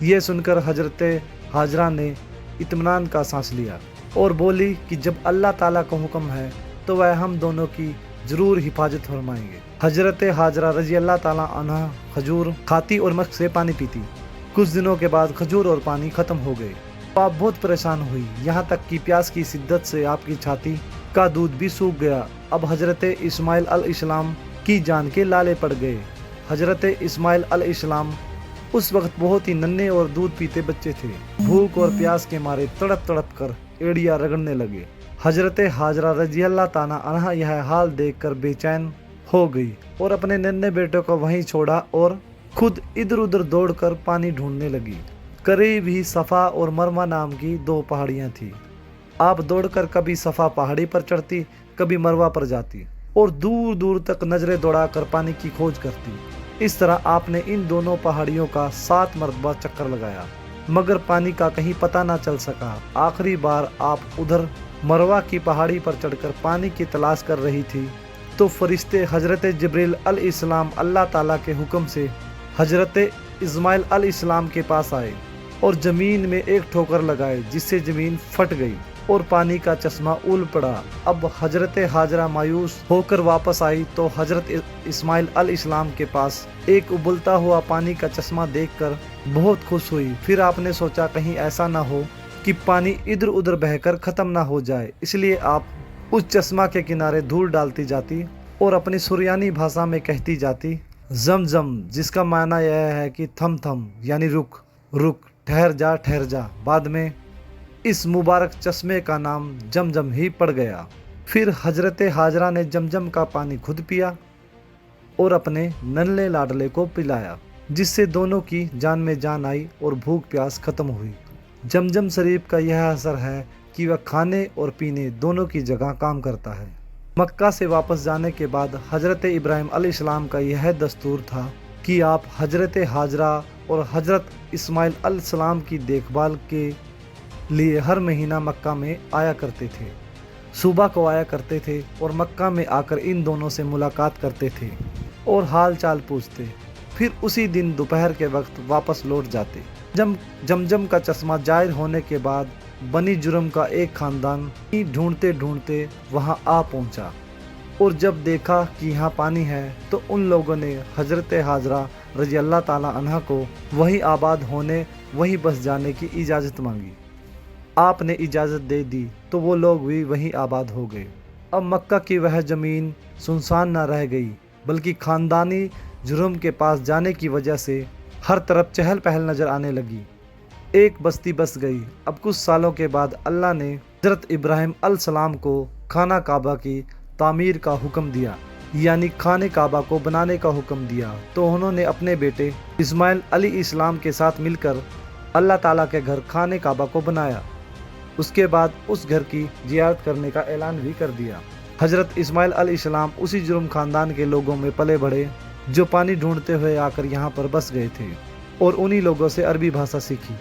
یہ سن کر حضرت ہاجرہ نے اطمینان کا سانس لیا اور بولی کہ جب اللہ تعالیٰ کا حکم ہے تو وہ ہم دونوں کی ضرور حفاظت فرمائیں گے۔ حضرت ہاجرہ رضی اللہ تعالیٰ عنہ کھجور کھاتی اور مشک سے پانی پیتی۔ کچھ دنوں کے بعد کھجور اور پانی ختم ہو گئے۔ آپ بہت پریشان ہوئی، یہاں تک کہ پیاس کی شدت سے آپ کی چھاتی کا دودھ بھی سوکھ گیا۔ اب حضرت اسماعیل علیہ السلام کی جان کے لالے پڑ گئے۔ حضرت اسماعیل علیہ السلام اس وقت بہت ہی ننھے اور دودھ پیتے بچے تھے۔ بھوک اور پیاس کے مارے تڑپ تڑپ کر ایڑیاں رگڑنے لگے۔ حضرت ہاجرہ رضی اللہ تعالیٰ عنہا یہ حال دیکھ کر بے چین ہو گئی اور اپنے ننھے بیٹے کو وہیں چھوڑا اور خود ادھر ادھر دوڑ کر پانی ڈھونڈنے لگی۔ قریب ہی صفا اور مروہ نام کی دو پہاڑیاں تھیں۔ آپ دوڑ کر کبھی صفا پہاڑی پر چڑھتی، کبھی مروہ پر جاتی اور دور دور تک نظریں دوڑا کر پانی کی کھوج کرتی۔ اس طرح آپ نے ان دونوں پہاڑیوں کا 7 مرتبہ چکر لگایا، مگر پانی کا کہیں پتہ نہ چل سکا۔ آخری بار آپ ادھر مروہ کی پہاڑی پر چڑھ کر پانی کی تلاش کر رہی تھی تو فرشتے حضرت جبریل علیہ السلام اللہ تعالیٰ کے حکم سے حضرت اسماعیل علیہ السلام کے پاس آئے اور زمین میں ایک ٹھوکر لگائے، جس سے زمین پھٹ گئی اور پانی کا چشمہ اول پڑا۔ اب حضرت ہاجرہ مایوس ہو کر واپس آئی تو حضرت اسماعیل علیہ السلام کے پاس ایک ابلتا ہوا پانی کا چشمہ دیکھ کر بہت خوش ہوئی۔ پھر آپ نے سوچا کہیں ایسا نہ ہو کہ پانی ادھر ادھر بہہ کر ختم نہ ہو جائے، اس لیے آپ اس چشمہ کے کنارے دھول ڈالتی جاتی اور اپنی سریانی بھاشا میں کہتی جاتی زمزم، جس کا معنی یہ ہے کہ تھم تھم، یعنی رک رک، ٹھہر جا ٹھہر جا۔ بعد میں اس مبارک چشمے کا نام جمجم ہی پڑ گیا۔ پھر حضرت ہاجرہ نے جمجم کا پانی خود پیا اور اپنے ننھے لاڈلے کو پلایا، جس سے دونوں کی جان میں جان آئی اور بھوک پیاس ختم ہوئی۔ جمجم شریف کا یہ اثر ہے کہ وہ کھانے اور پینے دونوں کی جگہ کام کرتا ہے۔ مکہ سے واپس جانے کے بعد حضرت ابراہیم علیہ السلام کا یہ دستور تھا کہ آپ حضرت ہاجرہ اور حضرت اسماعیل علیہ السلام کی دیکھ بھال کے لیے ہر مہینہ مکہ میں آیا کرتے تھے۔ صبح کو آیا کرتے تھے اور مکہ میں آ کر ان دونوں سے ملاقات کرتے تھے اور حال چال پوچھتے، پھر اسی دن دوپہر کے وقت واپس لوٹ جاتے۔ جمجم کا چشمہ ظاہر ہونے کے بعد بنی جرم کا ایک خاندان ڈھونڈتے ڈھونڈتے وہاں آ پہنچا اور جب دیکھا کہ یہاں پانی ہے تو ان لوگوں نے حضرت ہاجرہ رضی اللہ تعالیٰ عنہ کو وہیں آباد ہونے، وہیں بس جانے کی اجازت مانگی۔ آپ نے اجازت دے دی تو وہ لوگ بھی وہیں آباد ہو گئے۔ اب مکہ کی وہ زمین سنسان نہ رہ گئی، بلکہ خاندانی جرم کے پاس جانے کی وجہ سے ہر طرف چہل پہل نظر آنے لگی۔ ایک بستی بس گئی۔ اب کچھ سالوں کے بعد اللہ نے حضرت ابراہیم علیہ السلام کو خانہ کعبہ کی تعمیر کا حکم دیا، یعنی خانہ کعبہ کو بنانے کا حکم دیا، تو انہوں نے اپنے بیٹے اسماعیل علیہ السلام کے ساتھ مل کر اللہ تعالیٰ کے گھر خانہ کعبہ کو بنایا۔ اس کے بعد اس گھر کی زیارت کرنے کا اعلان بھی کر دیا۔ حضرت اسماعیل علیہ السلام اسی جرم خاندان کے لوگوں میں پلے بڑھے جو پانی ڈھونڈتے ہوئے آ کر یہاں پر بس گئے تھے اور انہی لوگوں سے عربی بھاشا سیکھی۔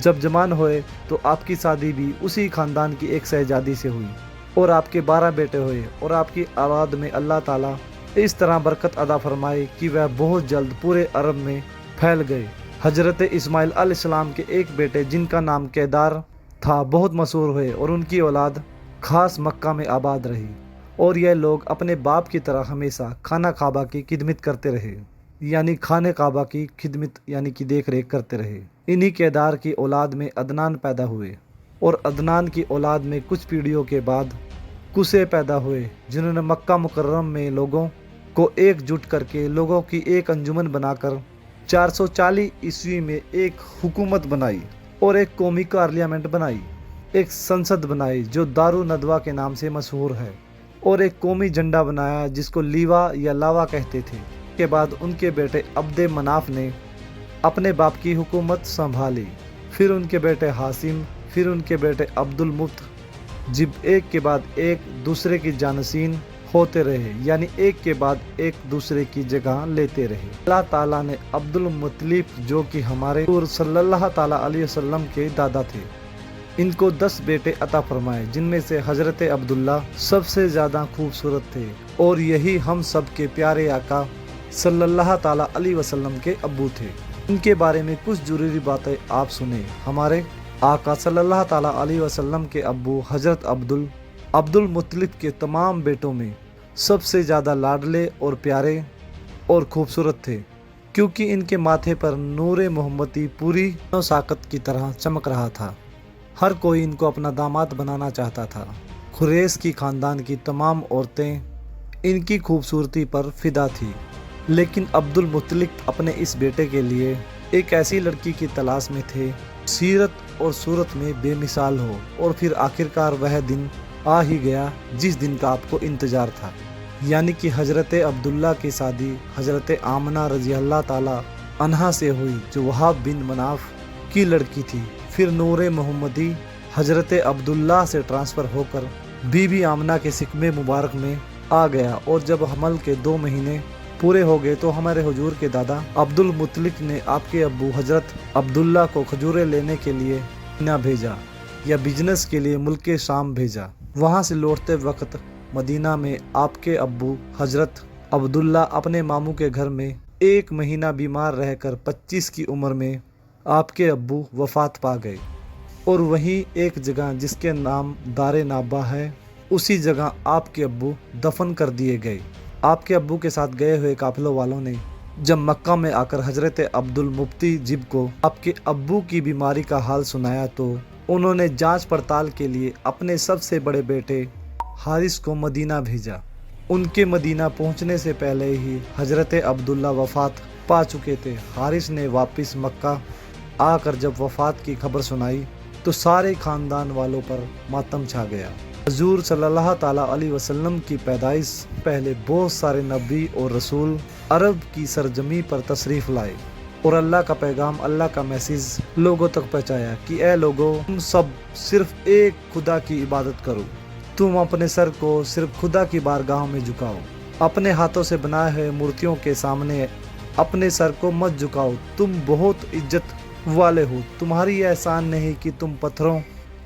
جب جوان ہوئے تو آپ کی شادی بھی اسی خاندان کی ایک شہزادی سے ہوئی اور آپ کے 12 بیٹے ہوئے اور آپ کی اولاد میں اللہ تعالیٰ اس طرح برکت عطا فرمائی کہ وہ بہت جلد پورے عرب میں پھیل گئے۔ حضرت اسماعیل علیہ السلام کے ایک بیٹے جن کا نام کیدار تھا بہت مشہور ہوئے اور ان کی اولاد خاص مکہ میں آباد رہی اور یہ لوگ اپنے باپ کی طرح ہمیشہ خانہ کعبہ کی خدمت کرتے رہے، یعنی خانہ کعبہ کی خدمت یعنی کہ دیکھ ریکھ کرتے رہے۔ انہی کیدار کی اولاد میں عدنان پیدا ہوئے اور عدنان کی اولاد میں کچھ پیڑھیوں کے بعد قصے پیدا ہوئے، جنہوں نے مکہ مکرم میں لوگوں کو ایک جٹ کر کے لوگوں کی ایک انجمن بنا کر 440 عیسوی میں ایک حکومت بنائی اور ایک قومی پارلیمنٹ بنائی، ایک سنسد بنائی جو دارالندوہ کے نام سے مشہور ہے، اور ایک قومی جھنڈا بنایا جس کو لیوا یا لاوا کہتے تھے۔ اس کے بعد ان کے بیٹے عبد مناف نے اپنے باپ کی حکومت سنبھالی، پھر ان کے بیٹے ہاشم، پھر ان کے بیٹے عبد المطلب، ایک کے بعد ایک دوسرے کی جانشین ہوتے رہے، یعنی ایک کے بعد ایک دوسرے کی جگہ لیتے رہے۔ اللہ تعالیٰ نے عبد المطلب جو کہ ہمارے رسول صلی اللہ تعالیٰ علیہ وسلم کے دادا تھے، ان کو 10 بیٹے عطا فرمائے، جن میں سے حضرت عبداللہ سب سے زیادہ خوبصورت تھے اور یہی ہم سب کے پیارے آقا صلی اللہ تعالیٰ علیہ وسلم کے ابو تھے۔ ان کے بارے میں کچھ ضروری باتیں آپ سنیں۔ ہمارے آقا صلی اللہ تعالیٰ علیہ وسلم کے ابو حضرت عبد المطلب کے تمام بیٹوں میں سب سے زیادہ لاڈلے اور پیارے اور خوبصورت تھے، کیونکہ ان کے ماتھے پر نور محمدی پوری ساقت کی طرح چمک رہا تھا۔ ہر کوئی ان کو اپنا داماد بنانا چاہتا تھا۔ قریش کی خاندان کی تمام عورتیں ان کی خوبصورتی پر فدا تھی، لیکن عبد المطلب اپنے اس بیٹے کے لیے ایک ایسی لڑکی کی تلاش میں تھے، سیرت اور صورت میں بے مثال ہو۔ اور پھر آخرکار وہ دن آ ہی گیا جس دن کا آپ کو انتظار تھا، یعنی کہ حضرت عبداللہ کی شادی حضرت آمنہ رضی اللہ تعالی عنہا سے ہوئی، جو وہاب بن مناف کی لڑکی تھی۔ پھر نور محمدی حضرت عبداللہ سے ٹرانسفر ہو کر بی بی آمنہ کے سکمے مبارک میں آ گیا، اور جب حمل کے 2 مہینے پورے ہو گئے تو ہمارے حضور کے دادا عبد المطلب نے آپ کے ابو حضرت عبداللہ کو کھجوریں لینے کے لیے مدینہ بھیجا، یا بزنس کے لیے ملک شام بھیجا۔ وہاں سے لوٹتے وقت مدینہ میں آپ کے ابو حضرت عبداللہ اپنے ماموں کے گھر میں 1 مہینہ بیمار رہ کر 25 کی عمر میں آپ کے ابو وفات پا گئے، اور وہیں ایک جگہ جس کے نام دار نابا ہے، اسی جگہ آپ کے ابو دفن کر دیے گئے۔ آپ کے ابو کے ساتھ گئے ہوئے قافلوں والوں نے جب مکہ میں آ کر حضرت عبد المطلب جب کو آپ کے ابو کی بیماری کا حال سنایا تو انہوں نے جانچ پڑتال کے لیے اپنے سب سے بڑے بیٹے حارث کو مدینہ بھیجا۔ ان کے مدینہ پہنچنے سے پہلے ہی حضرت عبداللہ وفات پا چکے تھے۔ حارث نے واپس مکہ آ کر جب وفات کی خبر سنائی تو سارے خاندان والوں پر ماتم چھا گیا۔ حضور صلی اللہ تعالیٰ علیہ وسلم کی پیدائش پہلے بہت سارے نبی اور رسول عرب کی سرزمین پر تشریف لائے اور اللہ کا پیغام، اللہ کا میسیج لوگوں تک پہنچایا کہ اے لوگوں، تم سب صرف ایک خدا کی عبادت کرو، تم اپنے سر کو صرف خدا کی بارگاہ میں جھکاؤ، اپنے ہاتھوں سے بنائے ہوئے مورتیوں کے سامنے اپنے سر کو مت جھکاؤ، تم بہت عزت والے ہو، تمہاری احسان نہیں کہ تم پتھروں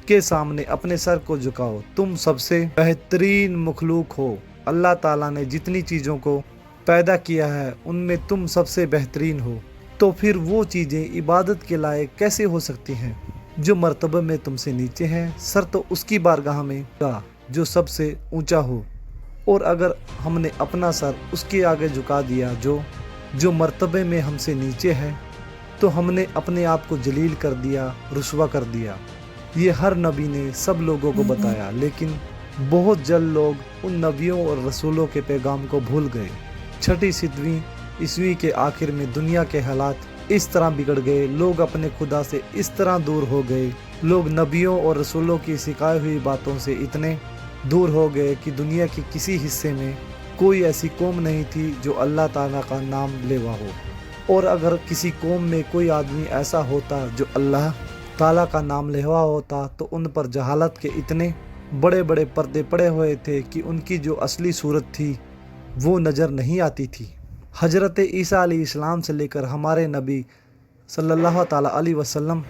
کے سامنے اپنے سر کو جھکاؤ، تم سب سے بہترین مخلوق ہو، اللہ تعالیٰ نے جتنی چیزوں کو پیدا کیا ہے ان میں تم سب سے بہترین ہو، تو پھر وہ چیزیں عبادت کے لائق کیسے ہو سکتی ہیں جو مرتبہ میں تم سے نیچے ہیں؟ سر تو اس کی بارگاہ میں کا جو سب سے اونچا ہو، اور اگر ہم نے اپنا سر اس کے آگے جھکا دیا جو مرتبے میں ہم سے نیچے ہے، تو ہم نے اپنے آپ کو جلیل کر دیا، رسوا کر دیا۔ یہ ہر نبی نے سب لوگوں کو بتایا، لیکن بہت جلد لوگ ان نبیوں اور رسولوں کے پیغام کو بھول گئے۔ 6 ستویں عیسوی کے آخر میں دنیا کے حالات اس طرح بگڑ گئے، لوگ اپنے خدا سے اس طرح دور ہو گئے، لوگ نبیوں اور رسولوں کی سکھائی ہوئی باتوں سے اتنے دور ہو گئے کہ دنیا کے کسی حصے میں کوئی ایسی قوم نہیں تھی جو اللہ تعالیٰ کا نام لیوا ہو، اور اگر کسی قوم میں کوئی آدمی ایسا ہوتا جو اللہ تعالیٰ کا نام لیوا ہوتا تو ان پر جہالت کے اتنے بڑے بڑے پردے پڑے ہوئے تھے کہ ان کی جو اصلی صورت تھی وہ نظر نہیں آتی تھی۔ حضرت عیسیٰ علیہ السلام سے لے کر ہمارے نبی صلی اللہ تعالیٰ علیہ وسلم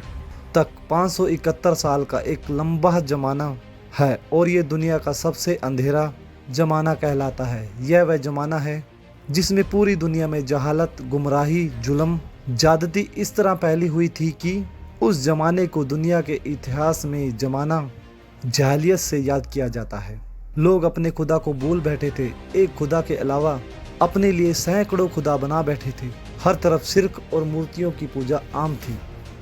تک 571 سال کا ایک لمبا زمانہ ہے، اور یہ دنیا کا سب سے اندھیرا زمانہ کہلاتا ہے۔ یہ وہ زمانہ ہے جس میں پوری دنیا میں جہالت، گمراہی، ظلم، زیادتی اس طرح پھیلی ہوئی تھی کہ اس زمانے کو دنیا کے اتہاس میں زمانہ جاہلیت سے یاد کیا جاتا ہے۔ لوگ اپنے خدا کو بھول بیٹھے تھے، ایک خدا کے علاوہ اپنے لیے سینکڑوں خدا بنا بیٹھے تھے۔ ہر طرف شرک اور مورتیوں کی پوجا عام تھی۔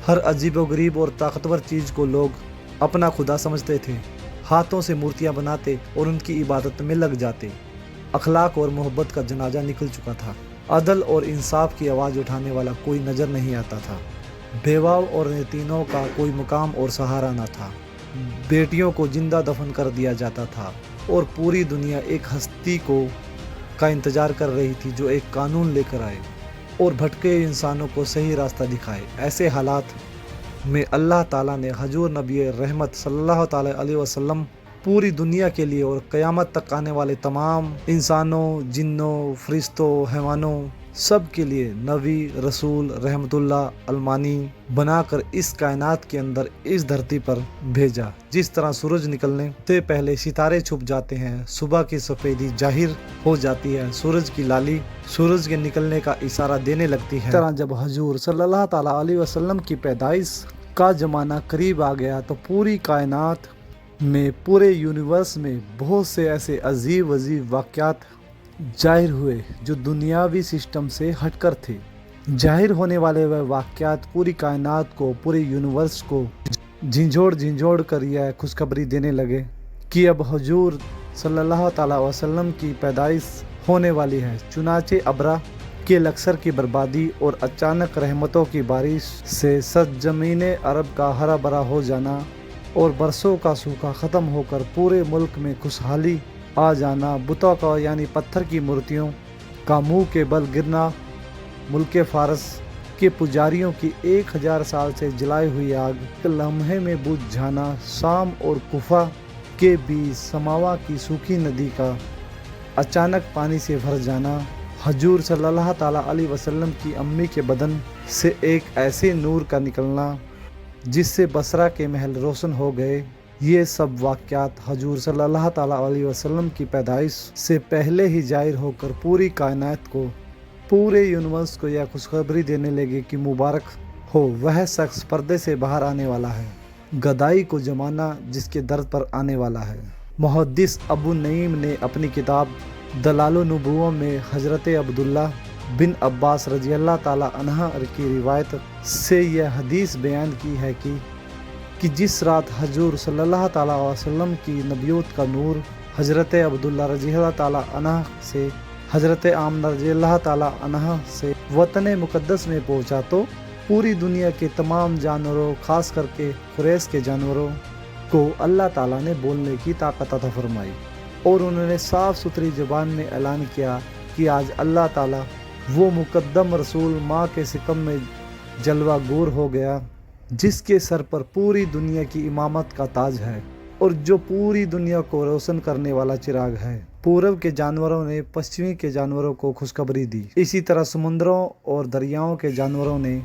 ہر عجیب و غریب اور طاقتور چیز کو لوگ اپنا خدا سمجھتے تھے، ہاتھوں سے مورتیاں بناتے اور ان کی عبادت میں لگ جاتے۔ اخلاق اور محبت کا جنازہ نکل چکا تھا، عدل اور انصاف کی آواز اٹھانے والا کوئی نظر نہیں آتا تھا، بیواؤں اور یتیموں کا کوئی مقام اور سہارا نہ تھا، بیٹیوں کو زندہ دفن کر دیا جاتا تھا، اور پوری دنیا ایک ہستی کا انتظار کر رہی تھی جو ایک قانون لے کر آئے اور بھٹکے انسانوں کو صحیح راستہ دکھائے۔ ایسے حالات میں اللہ تعالیٰ نے حضور نبی رحمت صلی اللہ تعالیٰ علیہ وسلم پوری دنیا کے لیے اور قیامت تک آنے والے تمام انسانوں، جنوں، فرشتوں، حیوانوں سب کے لیے نبی رسول رحمت اللہ علمانی بنا کر اس کائنات کے اندر اس دھرتی پر بھیجا۔ جس طرح سورج نکلنے سے پہلے ستارے چھپ جاتے ہیں، صبح کی سفیدی ظاہر ہو جاتی ہے، سورج کی لالی سورج کے نکلنے کا اشارہ دینے لگتی ہے، اس طرح جب حضور صلی اللہ تعالیٰ علیہ وسلم کی پیدائش کا زمانہ قریب آ گیا تو پوری کائنات میں، پورے یونیورس میں بہت سے ایسے عجیب واقعات ظاہر ہوئے جو دنیاوی سسٹم سے ہٹ کر تھے۔ ظاہر ہونے والے وہ واقعات پوری کائنات کو، پورے یونیورس کو جھنجھوڑ کر یہ خوشخبری دینے لگے کہ اب حضور صلی اللہ تعالیٰ وسلم کی پیدائش ہونے والی ہے۔ چنانچہ ابرا کے لشکر کی بربادی اور اچانک رحمتوں کی بارش سے سرزمین عرب کا ہرا بھرا ہو جانا اور برسوں کا سوکھا ختم ہو کر پورے ملک میں خوشحالی آ جانا، بتوں کا یعنی پتھر کی مورتیوں کا منہ کے بل گرنا، ملک فارس کے پجاریوں کی 1000 سال سے جلائی ہوئی آگ ایک لمحے میں بجھ جانا، شام اور کوفہ کے بیچ سماوا کی سوکھی ندی کا اچانک پانی سے بھر جانا، حضور صلی اللہ تعالیٰ علیہ وسلم کی امی کے بدن سے ایک ایسے نور کا نکلنا جس سے بصرہ کے محل روشن ہو گئے۔ یہ سب واقعات حضور صلی اللہ تعالیٰ علیہ وسلم کی پیدائش سے پہلے ہی ظاہر ہو کر پوری کائنات کو، پورے یونیورس کو یہ خوشخبری دینے لگے کہ مبارک ہو وہ شخص پردے سے باہر آنے والا ہے، گدائی کو زمانہ جس کے درد پر آنے والا ہے۔ محدث ابو نعیم نے اپنی کتاب دلال النبوہ میں حضرت عبداللہ بن عباس رضی اللہ تعالیٰ عنہ کی روایت سے یہ حدیث بیان کی ہے کہ جس رات حضور صلی اللہ تعالیٰ علیہ وسلم کی نبوت کا نور حضرت عبداللہ رضی اللہ تعالیٰ عنہ سے حضرت آمنہ رضی اللہ تعالیٰ عنہ سے وطن مقدس میں پہنچا تو پوری دنیا کے تمام جانوروں، خاص کر کے قریش کے جانوروں کو اللہ تعالیٰ نے بولنے کی طاقت عطا فرمائی، اور انہوں نے صاف ستھری زبان میں اعلان کیا کہ آج اللہ تعالیٰ وہ مقدم رسول ماں کے سکم میں جلوہ گور ہو گیا جس کے سر پر پوری دنیا کی امامت کا تاج ہے اور جو پوری دنیا کو روشن کرنے والا چراغ ہے۔ پورب کے جانوروں نے پشچمی کے جانوروں کو خوشخبری دی، اسی طرح سمندروں اور دریاؤں کے جانوروں نے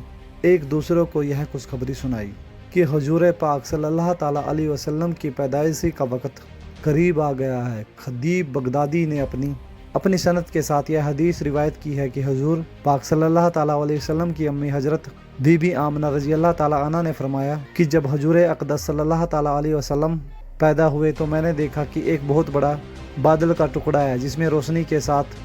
ایک دوسرے کو یہ خوشخبری سنائی کہ حضور پاک صلی اللہ تعالیٰ علیہ وسلم کی پیدائشی کا وقت قریب آ گیا ہے۔ خطیب بغدادی نے اپنی سند کے ساتھ یہ حدیث روایت کی ہے کہ حضور پاک صلی اللہ تعالیٰ علیہ وسلم کی امی حضرت بی بی آمنہ رضی اللہ تعالیٰ عنہ نے فرمایا کہ جب حضور اقدس صلی اللہ تعالیٰ علیہ وسلم پیدا ہوئے تو میں نے دیکھا کہ ایک بہت بڑا بادل کا ٹکڑا ہے جس میں روشنی کے ساتھ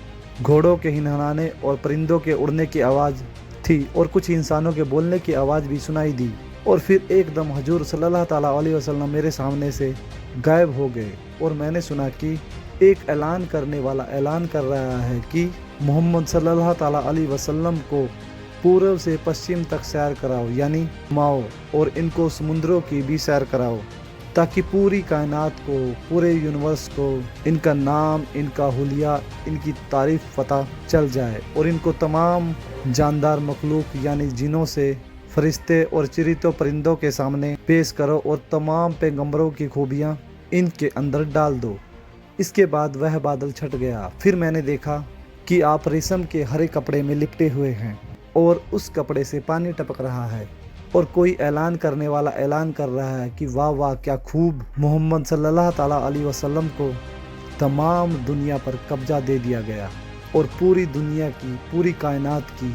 گھوڑوں کے ہنہنانے اور پرندوں کے اڑنے کی آواز تھی اور کچھ انسانوں کے بولنے کی آواز بھی سنائی دی، اور پھر ایک دم حضور صلی اللہ تعالیٰ علیہ وسلم میرے سامنے سے غائب ہو گئے، اور میں نے سنا کہ ایک اعلان کرنے والا اعلان کر رہا ہے کہ محمد صلی اللہ تعالیٰ علیہ وسلم کو پورب سے پشچم تک سیر کراؤ، یعنی گھماؤ، اور ان کو سمندروں کی بھی سیر کراؤ تاکہ پوری کائنات کو، پورے یونیورس کو ان کا نام، ان کا حلیہ، ان کی تعریف پتہ چل جائے، اور ان کو تمام جاندار مخلوق یعنی جنوں سے، فرشتے اور چریتوں پرندوں کے سامنے پیش کرو اور تمام پیغمبروں کی خوبیاں ان کے اندر ڈال دو۔ اس کے بعد وہ بادل چھٹ گیا۔ پھر میں نے دیکھا کہ آپ ریشم کے ہرے کپڑے میں لپٹے ہوئے ہیں اور اس کپڑے سے پانی ٹپک رہا ہے، اور کوئی اعلان کرنے والا اعلان کر رہا ہے کہ واہ واہ کیا خوب، محمد صلی اللہ تعالیٰ علیہ وسلم کو تمام دنیا پر قبضہ دے دیا گیا، اور پوری دنیا کی، پوری کائنات کی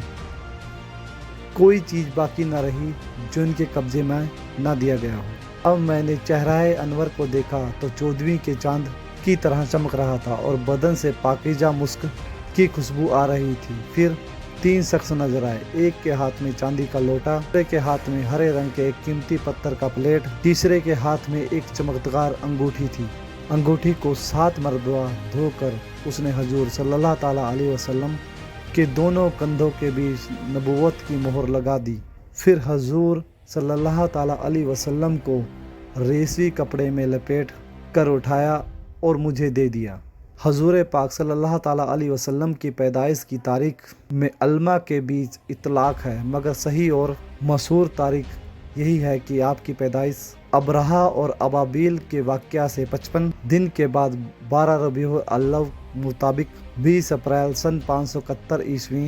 کوئی چیز باقی نہ رہی جو ان کے قبضے میں نہ دیا گیا ہو۔ اب میں نے چہرہ انور کو دیکھا تو 14ویں کے چاند کی طرح چمک رہا تھا اور بدن سے پاکیزہ مسک کی خوشبو آ رہی تھی۔ پھر 3 شخص نظر آئے، ایک کے ہاتھ میں چاندی کا لوٹا، دوسرے کے ہاتھ میں ہرے رنگ کے ایک قیمتی پتھر کا پلیٹ، تیسرے کے ہاتھ میں ایک چمکدار انگوٹھی تھی۔ انگوٹھی کو 7 مرتبہ دھو کر اس نے حضور صلی اللہ تعالیٰ علیہ وسلم کے دونوں کندھوں کے بیچ نبوت کی مہر لگا دی۔ پھر حضور صلی اللہ تعالیٰ علیہ وسلم کو ریشمی کپڑے میں لپیٹ کر اٹھایا اور مجھے دے دیا۔ حضور پاک صلی اللہ تعالیٰ علیہ وسلم کی پیدائش کی تاریخ میں علماء کے بیچ اطلاق ہے، مگر صحیح اور مشہور تاریخ یہی ہے کہ آپ کی پیدائش ابرہہ اور ابابیل کے واقعہ سے 55 دن کے بعد 12 ربیع الاول مطابق 20 اپریل سن 571 عیسوی